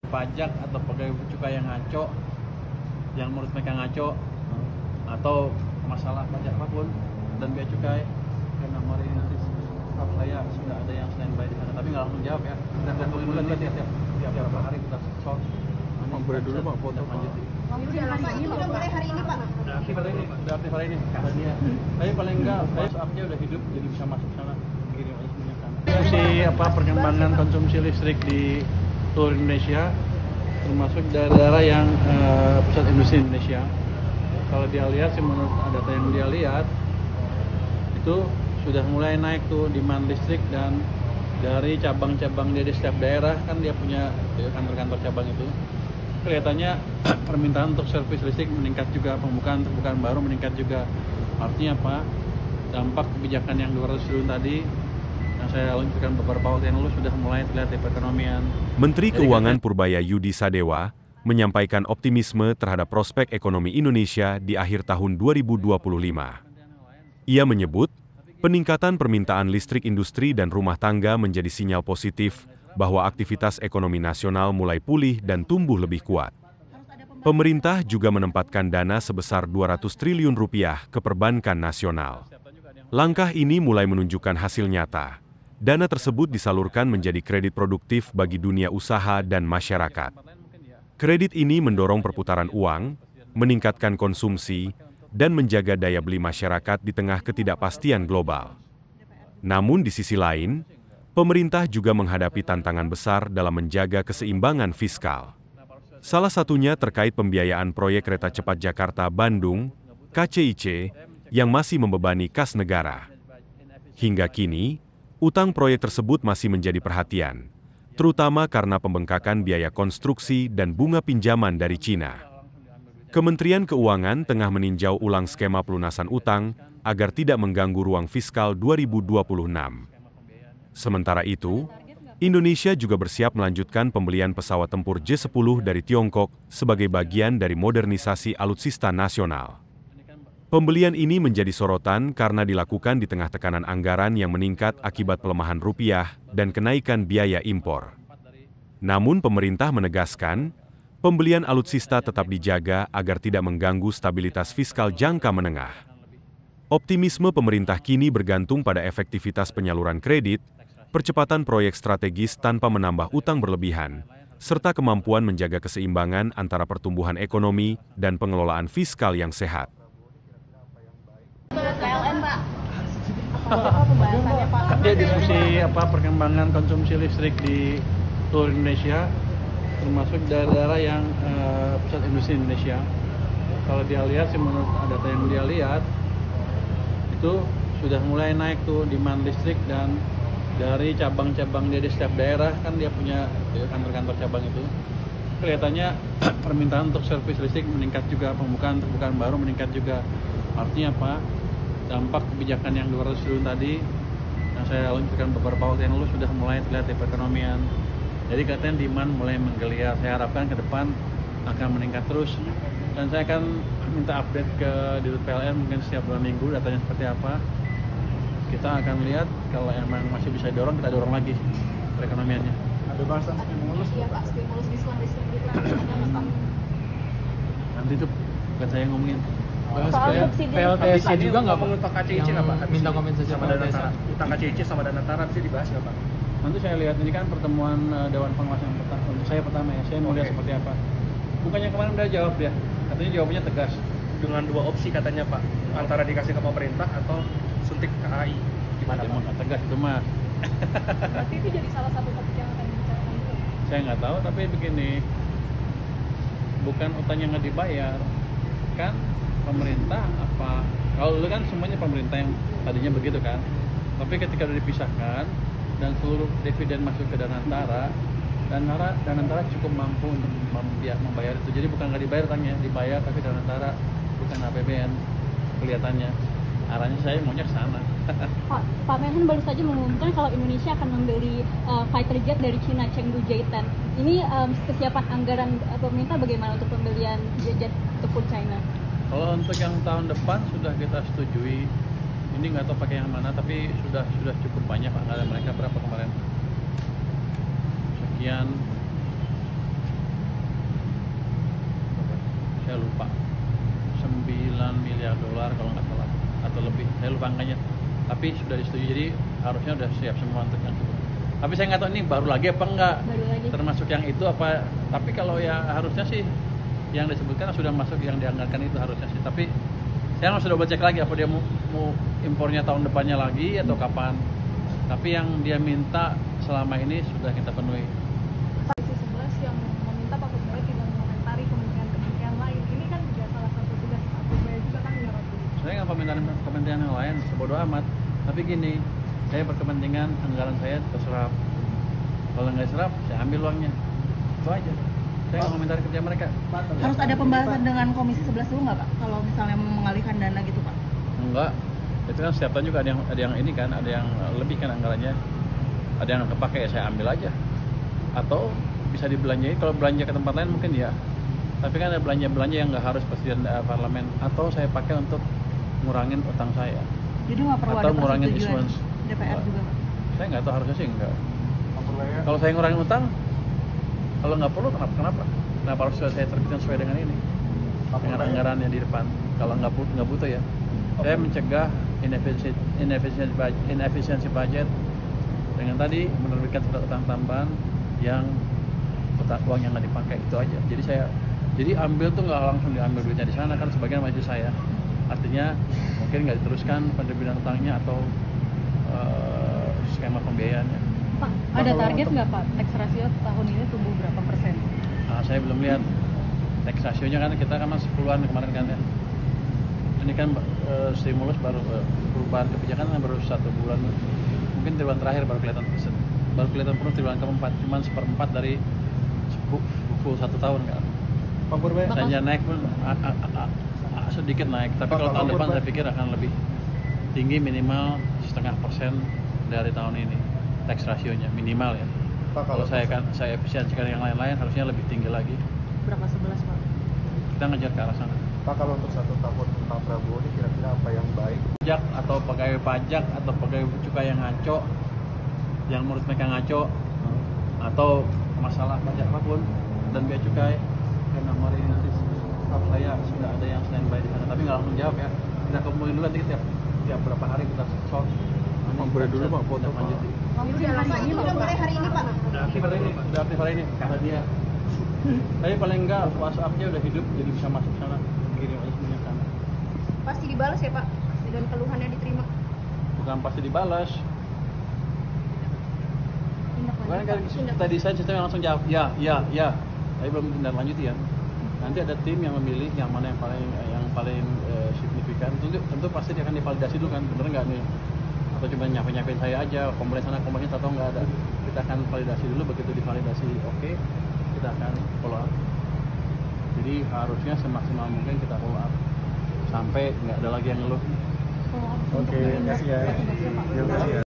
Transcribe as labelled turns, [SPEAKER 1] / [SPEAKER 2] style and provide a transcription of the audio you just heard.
[SPEAKER 1] pajak atau pegawai cukai yang ngaco, yang menurut mereka ngaco, atau masalah pajak apapun dan bea cukai, karena hari ini nanti staff saya sudah ada yang standby di sana, tapi nggak langsung jawab ya. Dan bulan tiap beberapa hari kita short.
[SPEAKER 2] Boleh dulu Pak foto
[SPEAKER 1] lanjut.
[SPEAKER 3] Ini udah mulai hari ini Pak.
[SPEAKER 1] Udah aktif hari ini. Tapi paling enggak, WhatsApp-nya udah hidup, jadi bisa masuk sana. Kirim aja semuanya sana. Perkembangan konsumsi listrik di seluruh Indonesia, termasuk daerah-daerah yang pusat industri Indonesia. Kalau dia lihat sih, menurut data yang dia lihat itu sudah mulai naik tuh demand listrik, dan dari cabang-cabang dia di setiap daerah kan dia punya kantor-kantor cabang itu. Kelihatannya permintaan untuk servis listrik meningkat juga, pembukaan baru meningkat juga. Artinya apa? Dampak kebijakan yang 200 triliun tadi yang saya luncurkan beberapa waktu yang lalu sudah mulai terlihat di perekonomian.
[SPEAKER 4] Menteri Keuangan Purbaya Yudi Sadewa menyampaikan optimisme terhadap prospek ekonomi Indonesia di akhir tahun 2025. Ia menyebut, peningkatan permintaan listrik industri dan rumah tangga menjadi sinyal positif bahwa aktivitas ekonomi nasional mulai pulih dan tumbuh lebih kuat. Pemerintah juga menempatkan dana sebesar 200 triliun rupiah ke perbankan nasional. Langkah ini mulai menunjukkan hasil nyata. Dana tersebut disalurkan menjadi kredit produktif bagi dunia usaha dan masyarakat. Kredit ini mendorong perputaran uang, meningkatkan konsumsi, dan menjaga daya beli masyarakat di tengah ketidakpastian global. Namun di sisi lain, pemerintah juga menghadapi tantangan besar dalam menjaga keseimbangan fiskal. Salah satunya terkait pembiayaan proyek kereta cepat Jakarta-Bandung, KCIC, yang masih membebani kas negara. Hingga kini, utang proyek tersebut masih menjadi perhatian, terutama karena pembengkakan biaya konstruksi dan bunga pinjaman dari Cina. Kementerian Keuangan tengah meninjau ulang skema pelunasan utang agar tidak mengganggu ruang fiskal 2026. Sementara itu, Indonesia juga bersiap melanjutkan pembelian pesawat tempur J-10 dari Tiongkok sebagai bagian dari modernisasi alutsista nasional. Pembelian ini menjadi sorotan karena dilakukan di tengah tekanan anggaran yang meningkat akibat pelemahan rupiah dan kenaikan biaya impor. Namun pemerintah menegaskan, pembelian alutsista tetap dijaga agar tidak mengganggu stabilitas fiskal jangka menengah. Optimisme pemerintah kini bergantung pada efektivitas penyaluran kredit, percepatan proyek strategis tanpa menambah utang berlebihan, serta kemampuan menjaga keseimbangan antara pertumbuhan ekonomi dan pengelolaan fiskal yang sehat.
[SPEAKER 3] PLN Pak. Apa pembahasannya Pak?
[SPEAKER 1] Dia diskusi perkembangan konsumsi listrik di seluruh Indonesia, termasuk daerah-daerah yang pusat industri Indonesia. Kalau dia lihat sih, menurut data yang dia lihat itu sudah mulai naik tuh demand listrik, dan dari cabang-cabang dia di setiap daerah kan dia punya kantor-kantor cabang itu. Kelihatannya permintaan untuk servis listrik meningkat juga, pembukaan baru meningkat juga. Artinya apa? Dampak kebijakan yang 200 triliun tadi yang saya luncurkan beberapa waktu yang lalu sudah mulai terlihat di perekonomian. Jadi katanya demand mulai menggeliat. Saya harapkan ke depan akan meningkat terus. Dan saya akan minta update ke Dirut PLN mungkin setiap 2 minggu datanya seperti apa. Kita akan lihat, kalau emang masih bisa dorong, kita dorong lagi perekonomiannya.
[SPEAKER 2] Ada bahasan stimulus?
[SPEAKER 3] Iya Pak, stimulus diskon listrik gitu.
[SPEAKER 1] Nanti itu bukan saya yang ngomongin.
[SPEAKER 3] Soal subsidi
[SPEAKER 2] PLTSA juga nggak
[SPEAKER 5] ngomong utang KCIC nggak Pak?
[SPEAKER 2] minta kompensasi
[SPEAKER 5] sama dana Tara. Utang KCIC sama dana Tara bisa dibahas nggak Pak?
[SPEAKER 1] Nanti saya lihat, ini kan pertemuan Dewan Pengawas yang pertama. Untuk saya pertama ya, saya mau lihat seperti apa. Bukannya kemarin udah jawab ya, katanya jawabannya tegas.
[SPEAKER 5] Dengan 2 opsi katanya Pak, antara dikasih ke pemerintah atau suntik ke AI. Gimana Pak?
[SPEAKER 1] Nggak tegas itu mah.
[SPEAKER 3] Berarti itu jadi salah satu topik yang akan dibicarakan itu.
[SPEAKER 1] Saya nggak tahu, tapi begini, bukan utang yang nggak dibayar, kan pemerintah apa? Kalau dulu kan semuanya pemerintah yang tadinya begitu kan, tapi ketika udah dipisahkan dan seluruh dividen masuk ke dana Antara, dan dana Antara cukup mampu untuk membayar itu. Jadi bukan nggak dibayar utangnya, dibayar tapi dana Antara bukan APBN kelihatannya. Arahnya saya maunya ke sana.
[SPEAKER 6] Pak Menhan baru saja mengumumkan kalau Indonesia akan membeli fighter jet dari Cina, Chengdu J-10. Ini kesiapan anggaran pemerintah bagaimana untuk pembelian jet tempur China?
[SPEAKER 1] Kalau untuk yang tahun depan sudah kita setujui. Ini nggak tahu pakai yang mana, tapi sudah cukup banyak anggaran mereka. Berapa kemarin? Sekian saya lupa, 9 miliar dolar kalau nggak salah atau lebih, saya lupa angkanya. Tapi sudah disetujui, jadi harusnya sudah siap semua untuk yang itu. Tapi saya nggak tahu ini baru lagi apa enggak,
[SPEAKER 6] Baru lagi.
[SPEAKER 1] termasuk yang itu apa. Tapi kalau ya harusnya sih yang disebutkan sudah masuk yang dianggarkan itu harusnya sih. Tapi saya harus sudah cek lagi apa dia mau impornya tahun depannya lagi atau kapan. Tapi yang dia minta selama ini sudah kita penuhi.
[SPEAKER 3] Komisi 11 yang meminta Pak Purbaya tidak mengomentari kementerian lain. Ini kan juga salah satu tugas Pak Purbaya juga kan menyoroti.
[SPEAKER 1] Saya nggak komentar kementerian yang lain, sebodoh amat. Tapi gini, saya berkepentingan anggaran saya terserap. Kalau nggak serap, saya ambil uangnya. Itu aja. Saya nggak komentari kerja mereka.
[SPEAKER 7] Harus ada pembahasan dengan Komisi 11 dulu nggak Pak? Kalau misalnya mau mengalihkan dana gitu Pak?
[SPEAKER 1] Enggak. Itu kan setiap tahun juga ada yang ini kan, ada yang lebih kan anggarannya. Ada yang kepake ya saya ambil aja. Atau bisa dibelanjain, kalau belanja ke tempat lain mungkin ya. Tapi kan ada belanja-belanja yang nggak harus presiden parlemen. Atau saya pakai untuk ngurangin utang saya.
[SPEAKER 7] Jadi nggak perlu
[SPEAKER 1] Atau
[SPEAKER 7] ada
[SPEAKER 1] ngurangin
[SPEAKER 7] persetujuan
[SPEAKER 1] issuance.
[SPEAKER 7] DPR juga Pak?
[SPEAKER 1] Saya nggak tahu, harusnya sih enggak.
[SPEAKER 2] Pak Purbaya,
[SPEAKER 1] Kalau saya ngurangin utang, kalau nggak perlu kenapa? Kenapa harus saya terbitkan sesuai dengan ini? Dengan anggaran yang di depan. Kalau nggak butuh ya. Saya mencegah inefisiensi budget dengan tadi menerbitkan surat utang tambahan yang uang yang nggak dipakai, itu aja. Jadi ambil tuh nggak langsung diambil duitnya di sana kan, sebagian masih saya. Artinya mungkin nggak diteruskan penerbitan utangnya atau skema pembiayaannya.
[SPEAKER 7] Pak, ada target nggak Pak? Tax ratio tahun ini tumbuh berapa persen?
[SPEAKER 1] Nah, saya belum lihat tax ratio-nya kan, kita kan masih 10-an kemarin kan ya. Ini kan stimulus baru, perubahan kebijakan kan baru 1 bulan, mungkin triwulan terakhir baru kelihatan penuh triwulan keempat, cuman 1/4 dari full 1 tahun kan.
[SPEAKER 2] Pak Purbaya,
[SPEAKER 1] Misalnya naik pun sedikit naik, tapi kalau tahun depan saya pikir akan lebih tinggi, minimal 0,5% dari tahun ini tax rasionya minimal ya.
[SPEAKER 2] Pak,
[SPEAKER 1] Kalau saya efisiensikan yang lain-lain harusnya lebih tinggi lagi.
[SPEAKER 7] Berapa 11 Pak?
[SPEAKER 1] Kita ngejar ke arah sana.
[SPEAKER 2] Pak, kalau untuk 1 tahun Pak Prabowo ini kira-kira apa yang baik?
[SPEAKER 1] Pajak atau pegawai pajak atau pegawai cukai yang ngaco, yang menurut mereka ngaco, atau masalah pajak apapun dan bea cukai, karena hari ini nanti staff saya sudah ada yang standby di sana, tapi nggak langsung jawab ya. Kita kumpulin dulu nanti tiap berapa hari kita solve.
[SPEAKER 2] Boleh dulu Pak foto Pak.
[SPEAKER 1] lanjutin.
[SPEAKER 7] Ini udah mulai hari ini Pak?
[SPEAKER 1] Udah aktif hari ini karena dia. Tapi paling enggak WhatsApp-nya udah hidup, jadi bisa masuk sana, kirim aja semuanya sana.
[SPEAKER 3] Pasti dibalas ya Pak, dan keluhannya diterima.
[SPEAKER 1] Bukan pasti dibalas. Bukan kan tadi saya sistemnya langsung jawab ya, tapi belum tindak lanjuti ya. Nanti ada tim yang memilih yang mana yang paling signifikan. Tentu pasti dia akan divalidasi dulu kan, bener nggak nih? Atau cuma nyapain saya aja, komplain sana komplain atau nggak ada. Kita akan validasi dulu, begitu divalidasi oke, kita akan follow up. Jadi harusnya semaksimal mungkin kita follow up sampai nggak ada lagi yang ngeluh.
[SPEAKER 2] Oke, terima kasih ya. Terima kasih ya.